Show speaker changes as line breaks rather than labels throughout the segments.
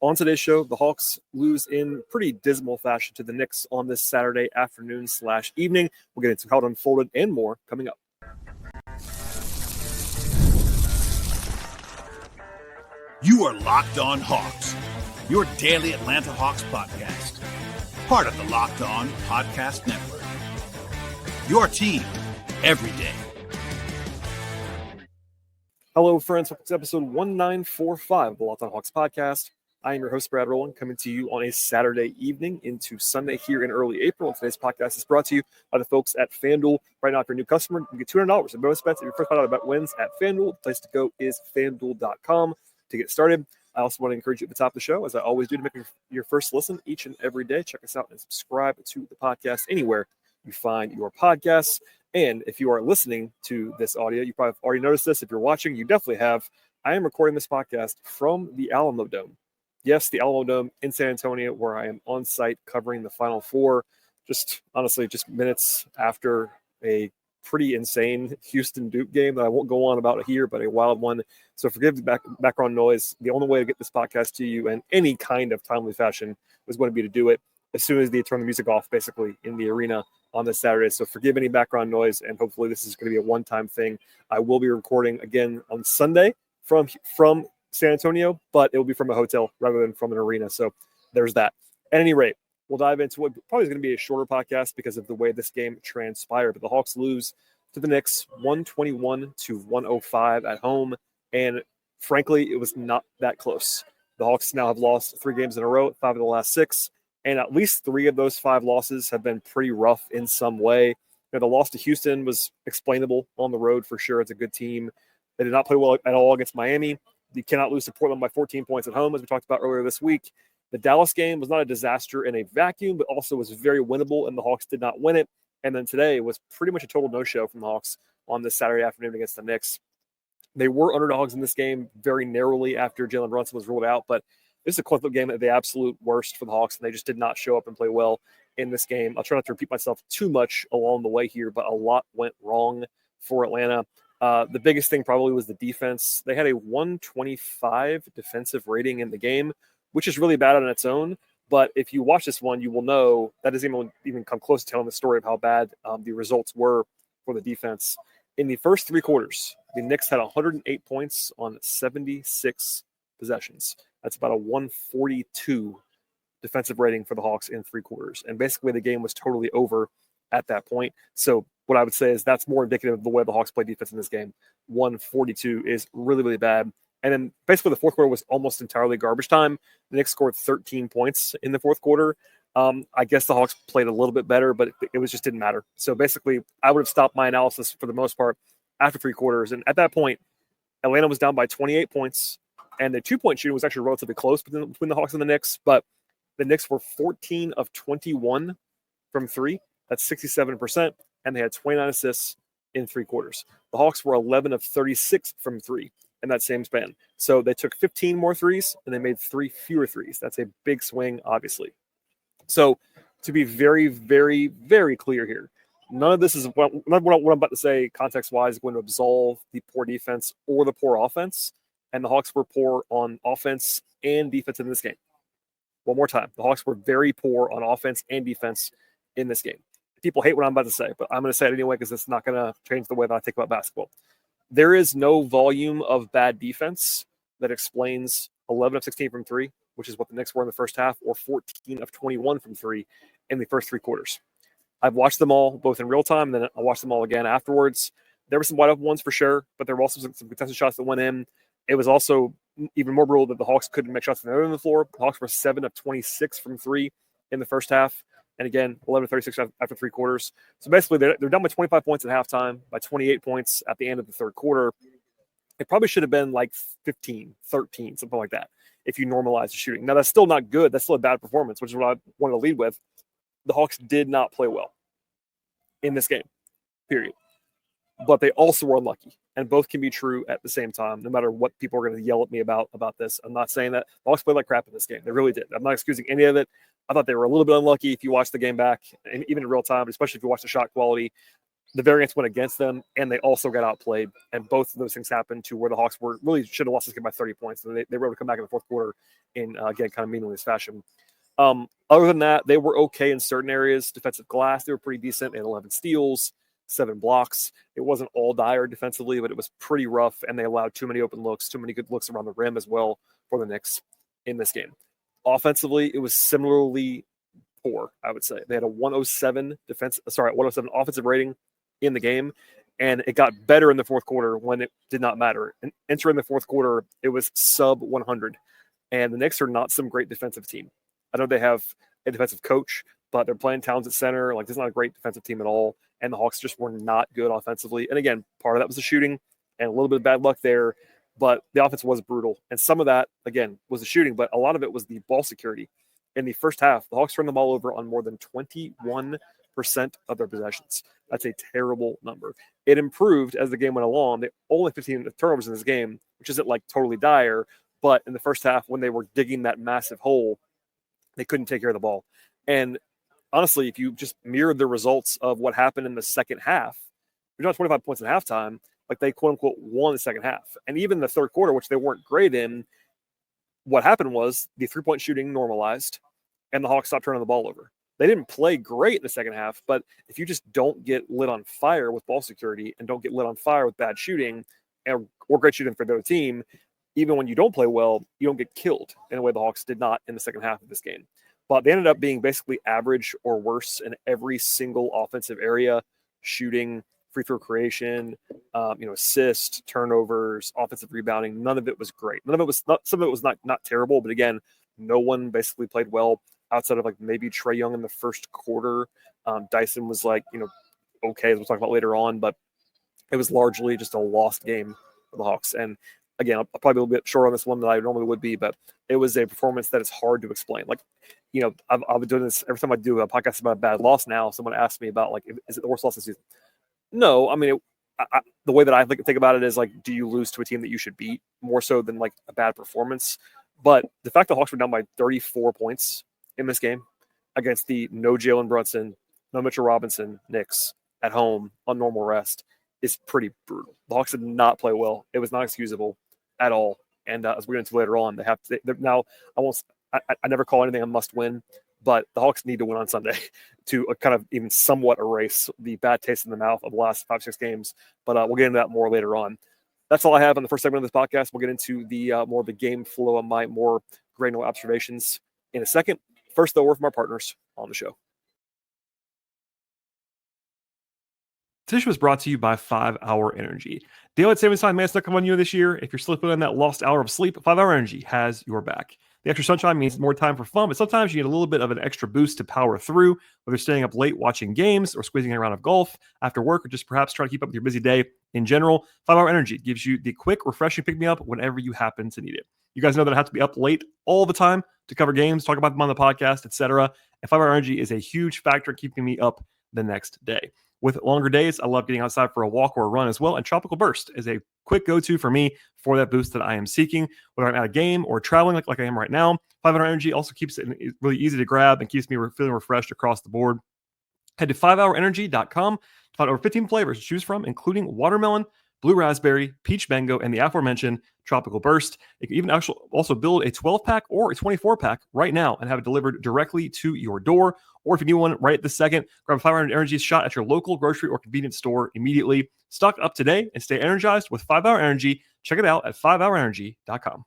On today's show, the Hawks lose in pretty dismal fashion to the Knicks on this Saturday afternoon/evening. We'll get into how it unfolded and more coming up.
You are Locked On Hawks, your daily Atlanta Hawks podcast. Part of the Locked On Podcast Network. Your team every day.
Hello, friends. Welcome to episode 1945 of the Locked On Hawks podcast. I am your host, Brad Rowland, coming to you on a Saturday evening into Sunday here in early April. And today's podcast is brought to you by the folks at FanDuel. Right now, if you're a new customer, you get $200 in bonus bets. If you're first about wins at FanDuel, the place to go is FanDuel.com to get started. I also want to encourage you at the top of the show, as I always do, to make your first listen each and every day. Check us out and subscribe to the podcast anywhere you find your podcasts. And if you are listening to this audio, you probably have already noticed this. If you're watching, you definitely have. I am recording this podcast from the Alamo Dome. Yes, the Alamo Dome in San Antonio, where I am on site covering the Final Four. Just honestly, just minutes after a pretty insane Houston Duke game that I won't go on about here, but a wild one. So forgive the background noise. The only way to get this podcast to you in any kind of timely fashion was going to be to do it as soon as they turn the music off, basically, in the arena on this Saturday. So forgive any background noise, and hopefully this is going to be a one-time thing. I will be recording again on Sunday from San Antonio, but it will be from a hotel rather than from an arena. So there's that. At any rate, we'll dive into what probably is going to be a shorter podcast because of the way this game transpired. But the Hawks lose to the Knicks 121-105 at home. And frankly, it was not that close. The Hawks now have lost 3 games in a row, 5 of the last 6. And at least 3 of those 5 losses have been pretty rough in some way. The loss to Houston was explainable on the road for sure. It's a good team. They did not play well at all against Miami. You cannot lose to Portland by 14 points at home, as we talked about earlier this week. The Dallas game was not a disaster in a vacuum, but also was very winnable, and the Hawks did not win it. And then today was pretty much a total no-show from the Hawks on this Saturday afternoon against the Knicks. They were underdogs in this game very narrowly after Jalen Brunson was ruled out, but this is a close game at the absolute worst for the Hawks, and they just did not show up and play well in this game. I'll try not to repeat myself too much along the way here, but a lot went wrong for Atlanta. The biggest thing probably was the defense. They had a 125 defensive rating in the game, which is really bad on its own. But if you watch this one, you will know that doesn't even come close to telling the story of how bad the results were for the defense. In the first 3 quarters, the Knicks had 108 points on 76 possessions. That's about a 142 defensive rating for the Hawks in 3 quarters. And basically the game was totally over at that point. So what I would say is that's more indicative of the way the Hawks play defense in this game. 142 is really, really bad. And then basically the fourth quarter was almost entirely garbage time. The Knicks scored 13 points in the fourth quarter. I guess the Hawks played a little bit better, but it just didn't matter. So basically I would have stopped my analysis for the most part after 3 quarters. And at that point, Atlanta was down by 28 points. And the 2-point shooting was actually relatively close between the Hawks and the Knicks. But the Knicks were 14 of 21 from 3. That's 67%. And they had 29 assists in 3 quarters. The Hawks were 11 of 36 from 3 in that same span. So they took 15 more threes, and they made 3 fewer threes. That's a big swing, obviously. So to be very, very, very clear here, none of this is what I'm about to say context-wise is going to absolve the poor defense or the poor offense. And the Hawks were poor on offense and defense in this game. One more time. The Hawks were very poor on offense and defense in this game. People hate what I'm about to say, but I'm going to say it anyway because it's not going to change the way that I think about basketball. There is no volume of bad defense that explains 11 of 16 from 3, which is what the Knicks were in the first half, or 14 of 21 from 3 in the first 3 quarters. I've watched them all, both in real time, and then I watched them all again afterwards. There were some wide open ones for sure, but there were also some contested shots that went in. It was also even more brutal that the Hawks couldn't make shots on the floor. The Hawks were 7 of 26 from 3 in the first half. And again, 11 of 36 after 3 quarters. So basically, they're down by 25 points at halftime, by 28 points at the end of the third quarter. It probably should have been like 15, 13, something like that, if you normalize the shooting. Now, that's still not good. That's still a bad performance, which is what I wanted to lead with. The Hawks did not play well in this game, period. But they also were unlucky. And both can be true at the same time, no matter what people are going to yell at me about this. I'm not saying that. The Hawks played like crap in this game. They really did. I'm not excusing any of it. I thought they were a little bit unlucky if you watch the game back, and even in real time, especially if you watch the shot quality. the variance went against them, and they also got outplayed. And both of those things happened to where the Hawks should have lost this game by 30 points. And they were able to come back in the fourth quarter in, again, kind of meaningless fashion. Other than that, they were okay in certain areas. Defensive glass, they were pretty decent. They had 11 steals, 7 blocks. It wasn't all dire defensively, but it was pretty rough, and they allowed too many open looks, too many good looks around the rim as well for the Knicks in this game. Offensively, it was similarly poor, I would say. They had a 107 offensive rating in the game, and it got better in the fourth quarter when it did not matter. And entering the fourth quarter, it was sub 100, and the Knicks are not some great defensive team. I know they have a defensive coach, but they're playing Towns at center. Like, this is not a great defensive team at all, and the Hawks just were not good offensively. And again, part of that was the shooting and a little bit of bad luck there, but the offense was brutal. And some of that, again, was the shooting, but a lot of it was the ball security. In the first half, the Hawks turned the ball over on more than 21% of their possessions. That's a terrible number. It improved as the game went along. They only 15 turnovers in this game, which isn't like totally dire, but in the first half, when they were digging that massive hole, they couldn't take care of the ball. And honestly, if you just mirrored the results of what happened in the second half, you're not 25 points at halftime, like they quote unquote won the second half. And even the third quarter, which they weren't great in, what happened was the 3-point shooting normalized and the Hawks stopped turning the ball over. They didn't play great in the second half, but if you just don't get lit on fire with ball security and don't get lit on fire with bad shooting or great shooting for the other team, even when you don't play well, you don't get killed in a way the Hawks did not in the second half of this game. But they ended up being basically average or worse in every single offensive area: shooting, free throw creation, assist, turnovers, offensive rebounding. None of it was great. Some of it was not terrible, but again, no one basically played well outside of like maybe Trae Young in the first quarter. Dyson was okay, as we'll talk about later on, but it was largely just a lost game for the Hawks. And again, I'll probably be a little bit short on this one than I normally would be, but it was a performance that is hard to explain. I've been doing this every time I do a podcast about a bad loss now. Someone asks me about, is it the worst loss this season? No, I mean, the way that I think about it is, do you lose to a team that you should beat more so than a bad performance? But the fact the Hawks were down by 34 points in this game against the no Jalen Brunson, no Mitchell Robinson Knicks at home on normal rest is pretty brutal. The Hawks did not play well. It was not excusable at all. And as we're going to get into later on, now I never call anything a must win, but the Hawks need to win on Sunday to kind of even somewhat erase the bad taste in the mouth of the last 5-6 games. But we'll get into that more later on. That's all I have on the first segment of this podcast. We'll get into the more of the game flow and my more granular observations in a second. First, though, a word from our partners on the show. Today's show is brought to you by 5-Hour Energy. Daylight savings time may snuck up on you this year. If you're slipping in that lost hour of sleep, 5-Hour Energy has your back. The extra sunshine means more time for fun, but sometimes you need a little bit of an extra boost to power through, whether staying up late watching games or squeezing in a round of golf after work, or just perhaps trying to keep up with your busy day in general. 5-Hour Energy gives you the quick, refreshing pick-me-up whenever you happen to need it. You guys know that I have to be up late all the time to cover games, talk about them on the podcast, etc. And 5-Hour Energy is a huge factor in keeping me up the next day. With longer days, I love getting outside for a walk or a run as well, and Tropical Burst is a quick go-to for me for that boost that I am seeking, whether I'm at a game or traveling like I am right now. 5-Hour Energy also keeps it really easy to grab and keeps me feeling refreshed across the board. Head to 5hourenergy.com to find over 15 flavors to choose from, including watermelon, blue raspberry, peach mango, and the aforementioned Tropical Burst. You can even also build a 12-pack or a 24-pack right now and have it delivered directly to your door. Or if you need one right this second, grab a 5-Hour Energy shot at your local grocery or convenience store immediately. Stock up today and stay energized with 5-Hour Energy. Check it out at 5hourenergy.com.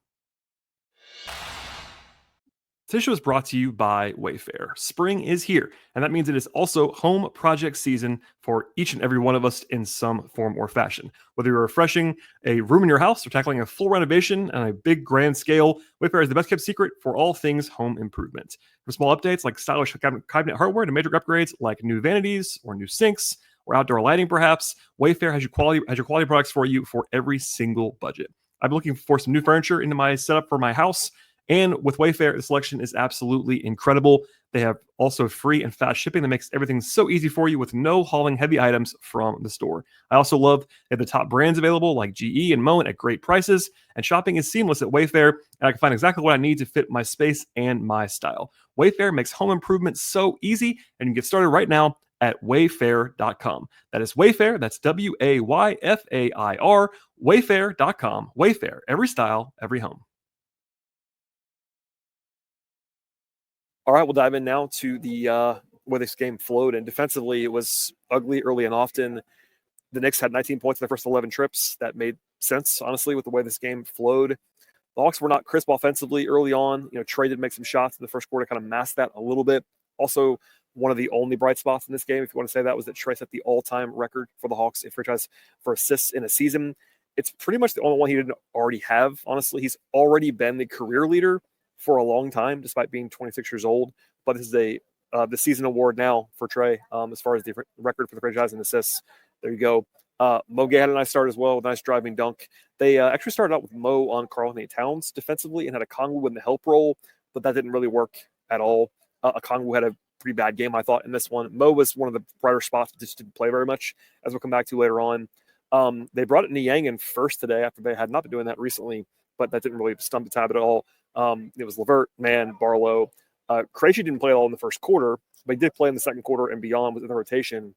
Today's show is brought to you by Wayfair. Spring is here, and that means it is also home project season for each and every one of us in some form or fashion. Whether you're refreshing a room in your house or tackling a full renovation on a big grand scale, Wayfair is the best kept secret for all things home improvement. From small updates like stylish cabinet hardware to major upgrades like new vanities or new sinks or outdoor lighting perhaps, Wayfair has your quality products for you for every single budget. I've been looking for some new furniture into my setup for my house, and with Wayfair, the selection is absolutely incredible. They have also free and fast shipping that makes everything so easy for you with no hauling heavy items from the store. I also love they have the top brands available like GE and Moen at great prices, and shopping is seamless at Wayfair, and I can find exactly what I need to fit my space and my style. Wayfair makes home improvement so easy, and you can get started right now at wayfair.com. That is Wayfair. That's Wayfair, wayfair.com. Wayfair, every style, every home. All right, we'll dive in now to the where this game flowed. And defensively, it was ugly early and often. The Knicks had 19 points in the first 11 trips. That made sense, honestly, with the way this game flowed. The Hawks were not crisp offensively early on. Trey did make some shots in the first quarter, kind of masked that a little bit. Also, one of the only bright spots in this game, if you want to say that, was that Trey set the all-time record for the Hawks in franchise for assists in a season. It's pretty much the only one he didn't already have, honestly. He's already been the career leader for a long time, despite being 26 years old. But this is the season award now for Trey as far as the record for the franchise in assists. There you go. Mo Gay had a nice start as well with a nice driving dunk. They actually started out with Mo on Karl-Anthony Towns defensively and had Okongwu in the help role, but that didn't really work at all. Okongwu had a pretty bad game, I thought, in this one. Mo was one of the brighter spots, but just didn't play very much, as we'll come back to later on. They brought Niang in first today after they had not been doing that recently, but that didn't really stump the tab at all. It was LeVert, Mann, Barlow. Krejci didn't play at all in the first quarter, but he did play in the second quarter and beyond within the rotation.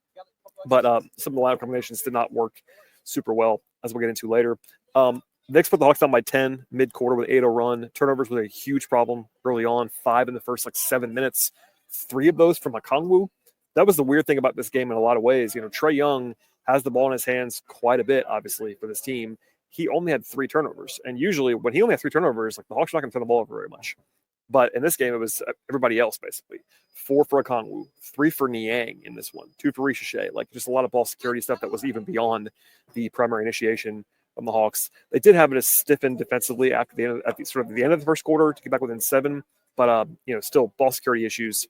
But some of the lineup combinations did not work super well, as we'll get into later. Knicks put the Hawks down by 10 mid-quarter with an 8-0 run. Turnovers was a huge problem early on, 5 in the first 7 minutes. 3 of those from Okongwu. That was the weird thing about this game in a lot of ways. Trey Young has the ball in his hands quite a bit, obviously, for this team. He only had 3 turnovers. And usually when he only had 3 turnovers, the Hawks are not going to turn the ball over very much. But in this game, it was everybody else, basically. 4 for Okongwu, 3 for Niang in this one, 2 for Richeche. Just a lot of ball security stuff that was even beyond the primary initiation from the Hawks. They did have it stiffen defensively after the end the end of the first quarter to get back within 7. But, still ball security issues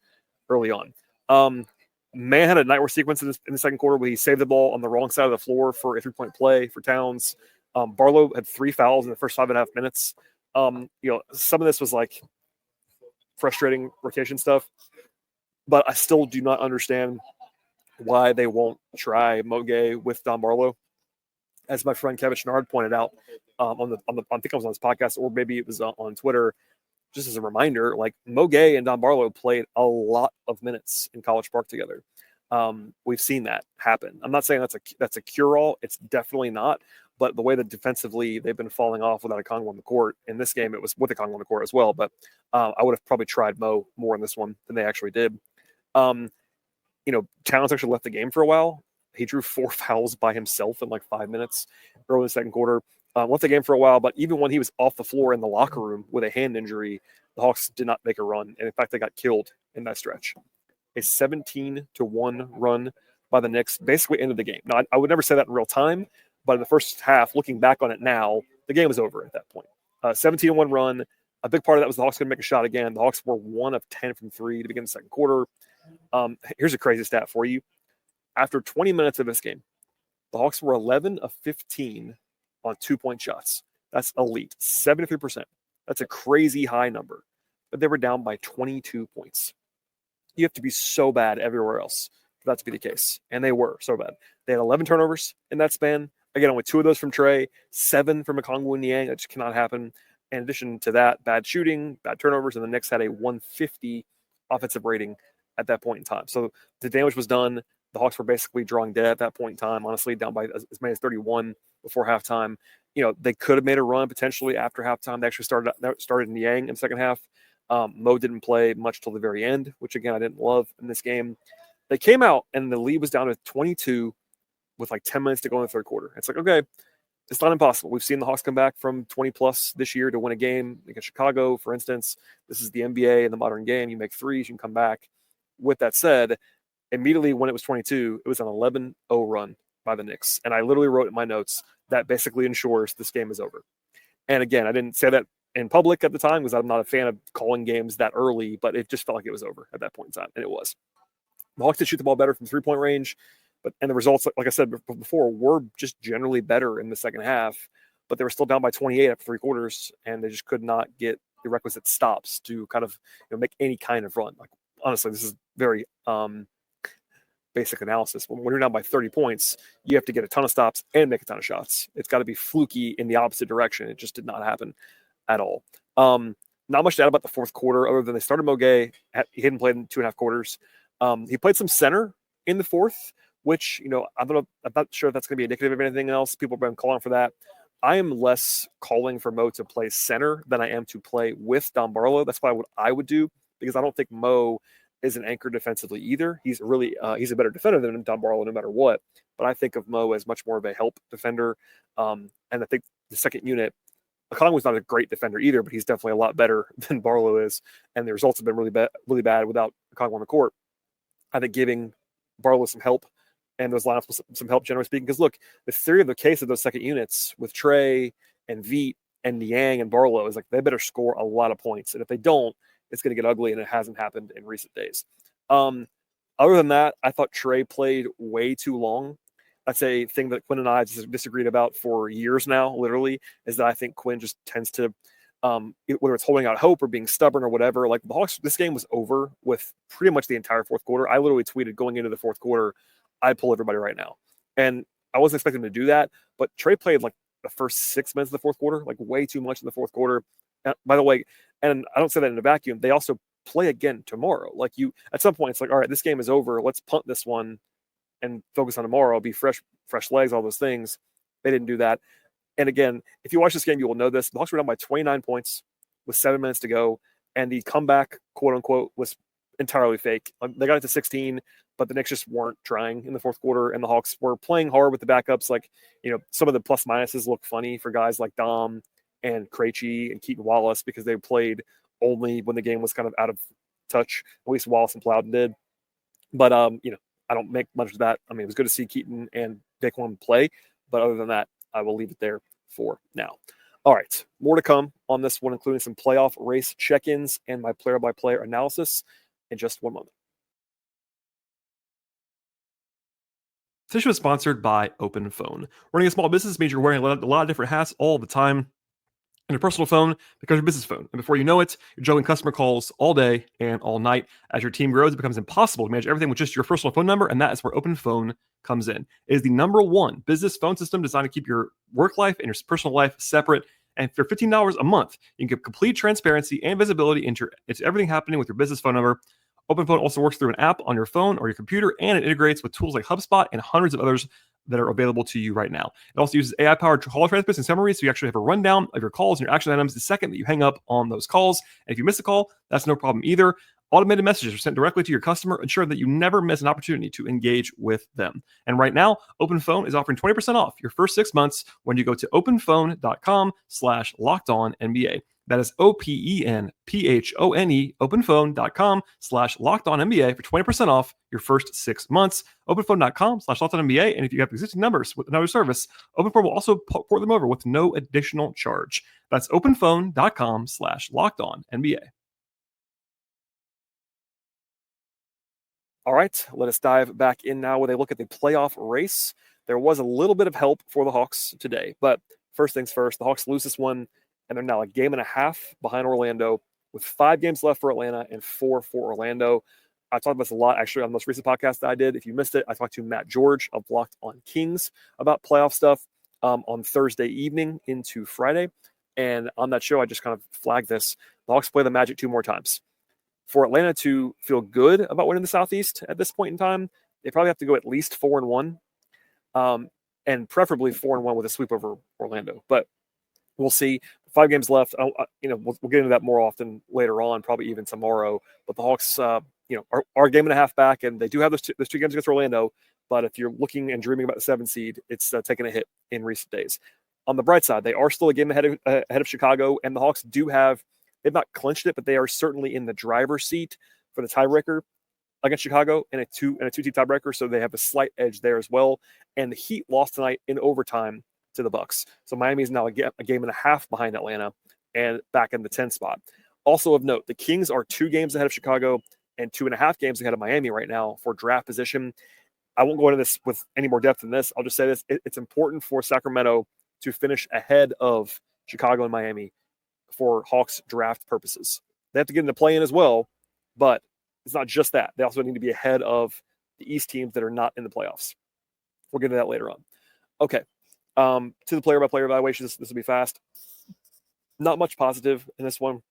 early on. Mann had a nightmare sequence in the second quarter where he saved the ball on the wrong side of the floor for a 3-point play for Towns. Barlow had 3 fouls in the first 5.5 minutes. Some of this was frustrating rotation stuff, but I still do not understand why they won't try Mo Gay with Don Barlow. As my friend Kevin Schnard pointed out I think it was on his podcast, or maybe it was on Twitter, just as a reminder, Mo Gay and Don Barlow played a lot of minutes in College Park together. We've seen that happen. I'm not saying that's a cure-all. It's definitely not. But the way that defensively they've been falling off without Okongwu on the court, in this game it was with Okongwu on the court as well. But I would have probably tried Mo more in this one than they actually did. Towns actually left the game for a while. He drew 4 fouls by himself in 5 minutes early in the second quarter. Left the game for a while, but even when he was off the floor in the locker room with a hand injury, the Hawks did not make a run. And in fact, they got killed in that stretch. A 17-1 run by the Knicks basically ended the game. Now, I would never say that in real time, but in the first half, looking back on it now, the game was over at that point. 17-1 run. A big part of that was the Hawks going to make a shot again. The Hawks were 1 of 10 from 3 to begin the second quarter. Here's a crazy stat for you. After 20 minutes of this game, the Hawks were 11 of 15 on 2-point shots. That's elite, 73%. That's a crazy high number. But they were down by 22 points. You have to be so bad everywhere else for that to be the case. And they were so bad. They had 11 turnovers in that span. Again, only 2 of those from Trey, 7 from Okongwu and Niang. That just cannot happen. In addition to that, bad shooting, bad turnovers, and the Knicks had a 150 offensive rating at that point in time. So the damage was done. The Hawks were basically drawing dead at that point in time, honestly, down by as many as 31 before halftime. They could have made a run potentially after halftime. They actually started Niang in the second half. Mo didn't play much till the very end, which, again, I didn't love in this game. They came out, and the lead was down to 22 with 10 minutes to go in the third quarter. It's okay, it's not impossible. We've seen the Hawks come back from 20-plus this year to win a game against Chicago, for instance. This is the NBA in the modern game. You make threes, you can come back. With that said, immediately when it was 22, it was an 11-0 run by the Knicks. And I literally wrote in my notes that basically ensures this game is over. And again, I didn't say that in public at the time because I'm not a fan of calling games that early, but it just felt like it was over at that point in time, and it was. The Hawks did shoot the ball better from 3-point range, and the results, like I said before, were just generally better in the second half, but they were still down by 28 after 3 quarters, and they just could not get the requisite stops to kind of make any kind of run. Honestly, this is very basic analysis. When you're down by 30 points, you have to get a ton of stops and make a ton of shots. It's got to be fluky in the opposite direction. It just did not happen at all. Not much to add about the fourth quarter other than they started Mo Gay. He hadn't played in 2.5 quarters. He played some center in the fourth, which, I'm not sure if that's going to be indicative of anything else. People have been calling for that. I am less calling for Mo to play center than I am to play with Don Barlow. That's probably what I would do, because I don't think Mo is an anchor defensively either. He's really he's a better defender than Don Barlow no matter what. But I think of Mo as much more of a help defender. And I think the second unit, Okongwu's not a great defender either, but he's definitely a lot better than Barlow is. And the results have been really bad without Okongwu on the court. I think giving Barlow some help and those lineups with some help, generally speaking, because look, the theory of the case of those second units with Trey and Veet and Niang and Barlow is like they better score a lot of points. And if they don't, it's going to get ugly, and it hasn't happened in recent days. Other than that, I thought Trey played way too long. That's a thing that Quinn and I disagreed about for years now, literally, is that I think Quinn just tends to, whether it's holding out hope or being stubborn or whatever, like the Hawks, this game was over with pretty much the entire fourth quarter. I literally tweeted going into the fourth quarter, I'd pull everybody right now. And I wasn't expecting him to do that, but Trey played like the first 6 minutes of the fourth quarter, like way too much in the fourth quarter. By the way, and I don't say that in a vacuum, they also play again tomorrow. Like at some point, it's like, all right, this game is over. Let's punt this one and focus on tomorrow, be fresh legs, all those things. They didn't do that. And again, if you watch this game, you will know this. The Hawks were down by 29 points with 7 minutes to go. And the comeback, quote unquote, was entirely fake. They got it to 16, but the Knicks just weren't trying in the fourth quarter. And the Hawks were playing hard with the backups. Like, some of the plus minuses look funny for guys like Dom and Krejci and Keaton Wallace, because they played only when the game was kind of out of touch. At least Wallace and Plowden did. But, I don't make much of that. I mean, it was good to see Keaton and Daquan play. But other than that, I will leave it there for now. All right, more to come on this one, including some playoff race check-ins and my player-by-player analysis in just 1 moment.
This show is sponsored by Open Phone. Running a small business means you're wearing a lot of different hats all the time. And your personal phone becomes your business phone. And before you know it, you're juggling customer calls all day and all night. As your team grows, it becomes impossible to manage everything with just your personal phone number, and that is where Open Phone comes in. It is the #1 business phone system designed to keep your work life and your personal life separate. And for $15 a month, you can get complete transparency and visibility into everything happening with your business phone number. OpenPhone also works through an app on your phone or your computer, and it integrates with tools like HubSpot and hundreds of others that are available to you right now. It also uses AI-powered call transcripts and summaries, so you actually have a rundown of your calls and your action items the second that you hang up on those calls. And if you miss a call, that's no problem either. Automated messages are sent directly to your customer, ensuring that you never miss an opportunity to engage with them. And right now, OpenPhone is offering 20% off your first 6 months when you go to openphone.com/lockedonnba. That is OPENPHONE, openphone.com/lockedonnba for 20% off your first 6 months. Openphone.com/lockedonnba. And if you have existing numbers with another service, OpenPhone will also port them over with no additional charge. That's openphone.com/lockedonnba.
All right, let us dive back in now with a look at the playoff race. There was a little bit of help for the Hawks today, but first things first, the Hawks lose this one, and they're now a game and a half behind Orlando with 5 games left for Atlanta and 4 for Orlando. I talked about this a lot, actually, on the most recent podcast that I did. If you missed it, I talked to Matt George of Locked on Kings about playoff stuff on Thursday evening into Friday. And on that show, I just kind of flagged this. The Hawks play the Magic 2 more times. For Atlanta to feel good about winning the Southeast at this point in time, they probably have to go at least 4-1, and preferably 4-1 with a sweep over Orlando. But we'll see. 5 games left. We'll get into that more often later on, probably even tomorrow. But the Hawks, are a game and a half back, and they do have those two games against Orlando. But if you're looking and dreaming about the 7 seed, it's taken a hit in recent days. On the bright side, they are still a game ahead of Chicago, and the Hawks do have. They've not clinched it, but they are certainly in the driver's seat for the tiebreaker against Chicago and a two-team tiebreaker, so they have a slight edge there as well. And the Heat lost tonight in overtime to the Bucks. So Miami is now a game and a half behind Atlanta and back in the 10 spot. Also of note, the Kings are 2 games ahead of Chicago and 2.5 games ahead of Miami right now for draft position. I won't go into this with any more depth than this. I'll just say this. It's important for Sacramento to finish ahead of Chicago and Miami for Hawks draft purposes. They have to get into play-in as well, but it's not just that. They also need to be ahead of the East teams that are not in the playoffs. We'll get to that later on. Okay. To the player-by-player evaluations, this will be fast. Not much positive in this one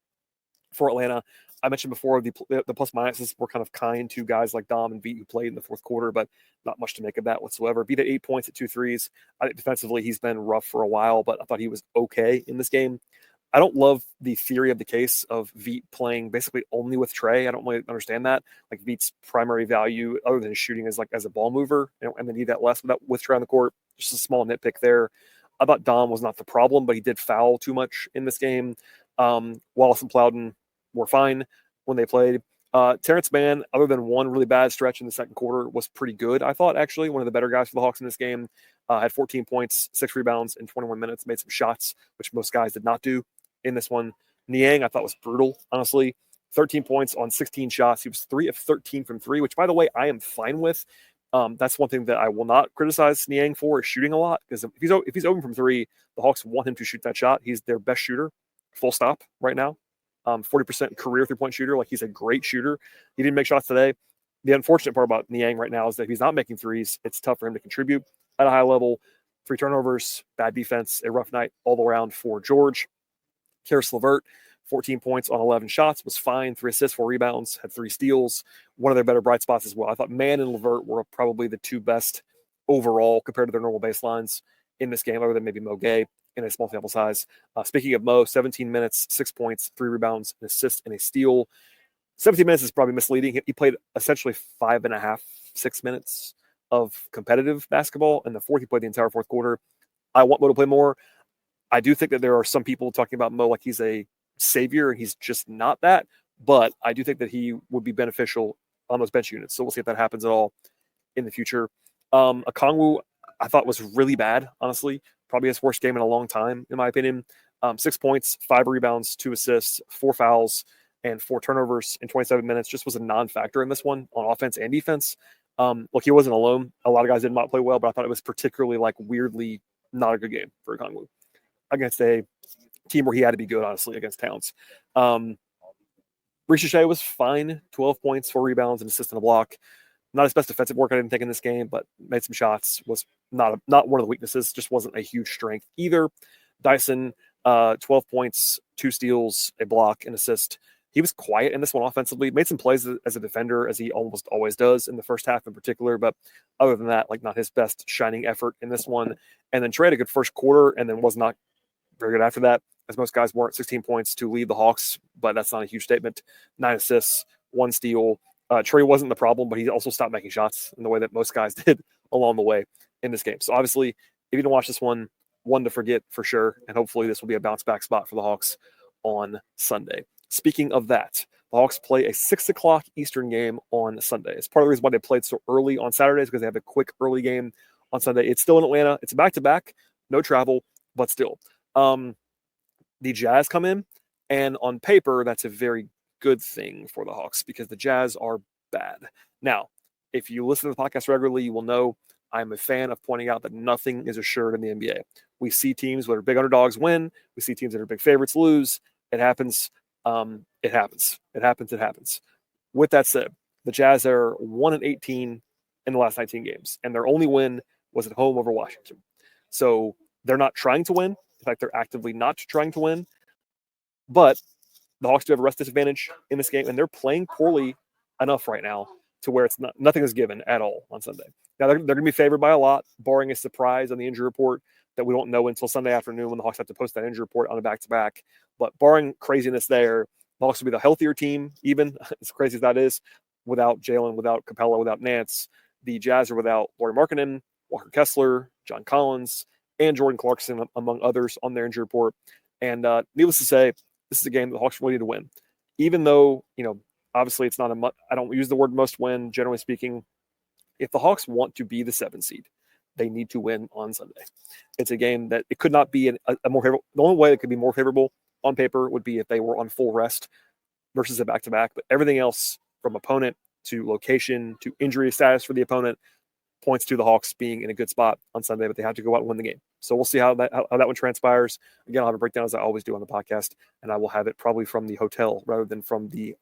for Atlanta. I mentioned before the plus minuses were kind of kind to guys like Dom and Veit who played in the fourth quarter, but not much to make of that whatsoever. Veit at 8 points at 2 threes. I think defensively he's been rough for a while, but I thought he was okay in this game. I don't love the theory of the case of Veit playing basically only with Trey. I don't really understand that. Like Veit's primary value, other than shooting, is like as a ball mover, and they need that less with Trey on the court. Just a small nitpick there. I thought Dom was not the problem, but he did foul too much in this game. Wallace and Plowden were fine when they played. Terrence Mann, other than one really bad stretch in the second quarter, was pretty good. I thought actually one of the better guys for the Hawks in this game. Had 14 points, 6 rebounds in 21 minutes, made some shots, which most guys did not do in this one. Niang, I thought was brutal, honestly. 13 points on 16 shots. He was 3 of 13 from 3, which, by the way, I am fine with. That's one thing that I will not criticize Niang for, is shooting a lot. Because if he's open from 3, the Hawks want him to shoot that shot. He's their best shooter, full stop, right now. 40% career three-point shooter. Like, he's a great shooter. He didn't make shots today. The unfortunate part about Niang right now is that if he's not making threes, it's tough for him to contribute at a high level. 3 turnovers, bad defense, a rough night all around for George. Karis LeVert, 14 points on 11 shots, was fine. 3 assists, 4 rebounds, had 3 steals. One of their better bright spots as well. I thought Mann and LeVert were probably the 2 best overall compared to their normal baselines in this game, other than maybe Mo Gay in a small sample size. Speaking of Mo, 17 minutes, 6 points, 3 rebounds, an assist, and a steal. 17 minutes is probably misleading. He played essentially 5.5, 6 minutes of competitive basketball. In the fourth, he played the entire fourth quarter. I want Mo to play more. I do think that there are some people talking about Mo like he's a savior, and he's just not that. But I do think that he would be beneficial on those bench units. So we'll see if that happens at all in the future. Okongwu, I thought was really bad, honestly. Probably his worst game in a long time, in my opinion. 6 points, 5 rebounds, 2 assists, 4 fouls, and 4 turnovers in 27 minutes. Just was a non-factor in this one on offense and defense. Look, he wasn't alone. A lot of guys did not play well, but I thought it was particularly weirdly not a good game for Okongwu against a team where he had to be good, honestly, against Towns. Ricochet was fine, 12 points, 4 rebounds, an assist and a block. Not his best defensive work, I didn't think, in this game, but made some shots. Was not one of the weaknesses, just wasn't a huge strength either. Dyson, 12 points, 2 steals, a block, an assist. He was quiet in this one offensively, made some plays as a defender, as he almost always does in the first half in particular, but other than that, not his best shining effort in this one. And then Trey had a good first quarter and then was not very good after that, as most guys weren't. 16 points to lead the Hawks, but that's not a huge statement. 9 assists, 1 steal. Trey wasn't the problem, but he also stopped making shots in the way that most guys did along the way in this game. So obviously, if you didn't watch this one to forget for sure, and hopefully this will be a bounce back spot for the Hawks on Sunday. Speaking of that, the Hawks play a 6 o'clock Eastern game on Sunday. It's part of the reason why they played so early on Saturdays, because they have a quick early game on Sunday. It's still in Atlanta. It's back-to-back, no travel, but still. The Jazz come in, and on paper, that's a very good thing for the Hawks because the Jazz are bad. Now, if you listen to the podcast regularly, you will know I'm a fan of pointing out that nothing is assured in the NBA. We see teams that are big underdogs win. We see teams that are big favorites lose. It happens. It happens. It happens. With that said, the Jazz are 1-18 in the last 19 games, and their only win was at home over Washington. So they're not trying to win. In fact, they're actively not trying to win. But the Hawks do have a rest disadvantage in this game, and they're playing poorly enough right now to where nothing is given at all on Sunday. Now, they're going to be favored by a lot, barring a surprise on the injury report that we won't know until Sunday afternoon when the Hawks have to post that injury report on a back-to-back. But barring craziness there, the Hawks will be the healthier team, even as crazy as that is, without Jalen, without Capella, without Nance. The Jazz are without Lauri Markkanen, Walker Kessler, John Collins, and Jordan Clarkson, among others, on their injury report. And needless to say, this is a game that the Hawks really need to win. Even though, obviously it's not I don't use the word must win, generally speaking. If the Hawks want to be the 7 seed, they need to win on Sunday. It's a game that it could not be a more favorable. The only way it could be more favorable on paper would be if they were on full rest versus a back-to-back. But everything else, from opponent to location to injury status for the opponent, points to the Hawks being in a good spot on Sunday, but they have to go out and win the game. So we'll see how that one transpires. Again, I'll have a breakdown as I always do on the podcast, and I will have it probably from the hotel rather than from the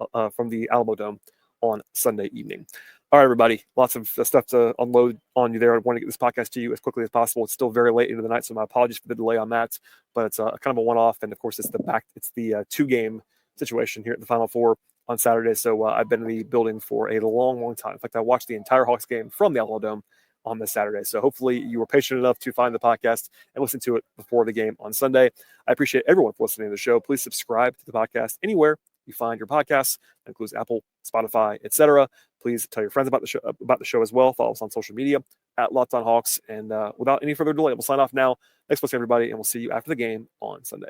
Alamo Dome on Sunday evening. All right, everybody, lots of stuff to unload on you there. I want to get this podcast to you as quickly as possible. It's still very late into the night, so my apologies for the delay on that, but it's kind of a one-off, and of course it's the 2-game situation here at the Final Four on Saturday. So I've been in the building for a long time. In fact, I watched the entire Hawks game from the Alamo Dome on this Saturday. So hopefully you were patient enough to find the podcast and listen to it before the game on Sunday. I appreciate everyone for listening to the show. Please subscribe to the podcast anywhere you find your podcasts. That includes Apple, Spotify, etc. Please tell your friends about the show as well. Follow us on social media at Locked On Hawks. And without any further delay, we'll sign off now. Thanks for listening, everybody, and we'll see you after the game on Sunday.